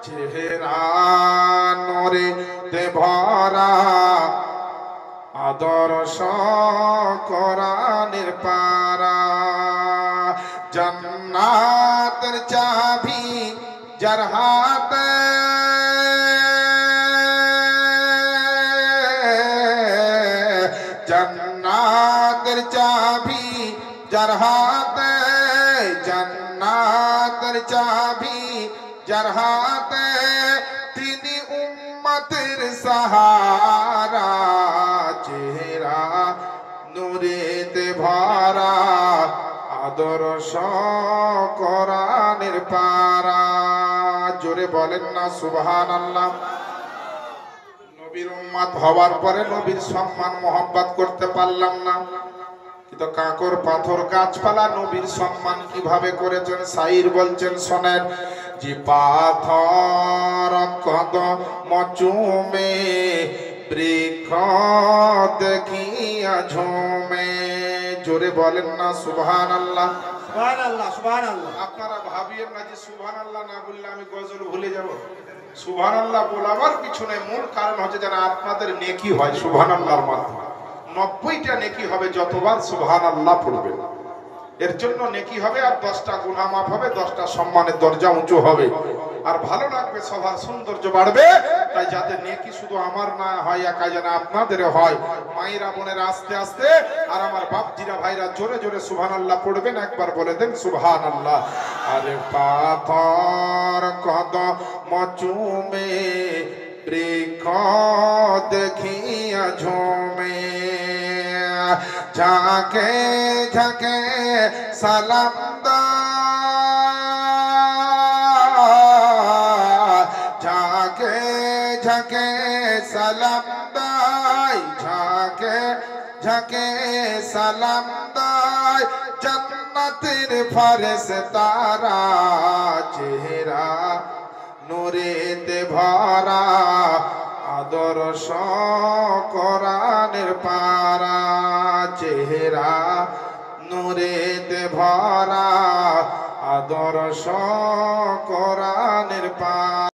চেহারা নূরেতে ভরা আদর্শ কোরআনের পারা জান্নাতের চাবি যার হাতে জান্নাতের চাবি যার হাতে জান্নাতের চাবি যার হাতে তিনি উম্মতের সাহারা চেহারা নূরেতে ভরা আদর্শ কোরআনের পারা জোরে বলেন না সুবহানাল্লাহ। নবীর উম্মত হওয়ার পরে নবীর সম্মান মোহাব্বত করতে পারলাম না, কিন্তু কাকর পাথর গাছপালা নবীর সম্মান কিভাবে করেছেন শাইর বলছেন শোনেন। যে পাথর কদম চুমে বৃক্ষ দেখিয়া ঝুমে জোরে বলেন না সুবহানাল্লাহ। সুবহানাল্লাহ সুবহানাল্লাহ। আপনারা ভাবিয়েন না যে সুবহানাল্লাহ না বললে আমি গজল ভুলে যাব। সুবহানাল্লাহ বলাবার পিছনে মূল কারণ হচ্ছে যেন আপনাদের নেকি হয় সুবহানাল্লাহর মাধ্যমে। 90টা নেকি হবে যতবার সুবহানাল্লাহ পড়বেন, এর জন্য নেকি হবে। আর 10টা গুনাহ মাফ হবে, 10টা সম্মানের দরজা উঁচু হবে, আর ভালো লাগবে, সবার সৌন্দর্য বাড়বে। তাই যাতে নেকি শুধু আমার না হয়, একা যেন আপনাদের হয়। মায়েরা বোনেরা আস্তে আস্তে, আর আমার বাপজিরা ভাইরা জোরে জোরে সুবহানাল্লাহ পড়বেন। একবার বলে দেন সুবহানাল্লাহ। আরে পাথর কদম চুমে বৃক্ষ দেখিয়া ঝুমে ঝাঁকে ঝাঁকে সালাম ঝাঁকে ঝাঁকে সালাম দাই ঝাঁকে ঝাঁকে সালাম দাই জান্নাতের ফেরেশতারা চেহারা নূরেতে ভরা আদর্শ কোরআনের পারা চেহারা নূরেতে ভরা আদর্শ কোরআনের পারা।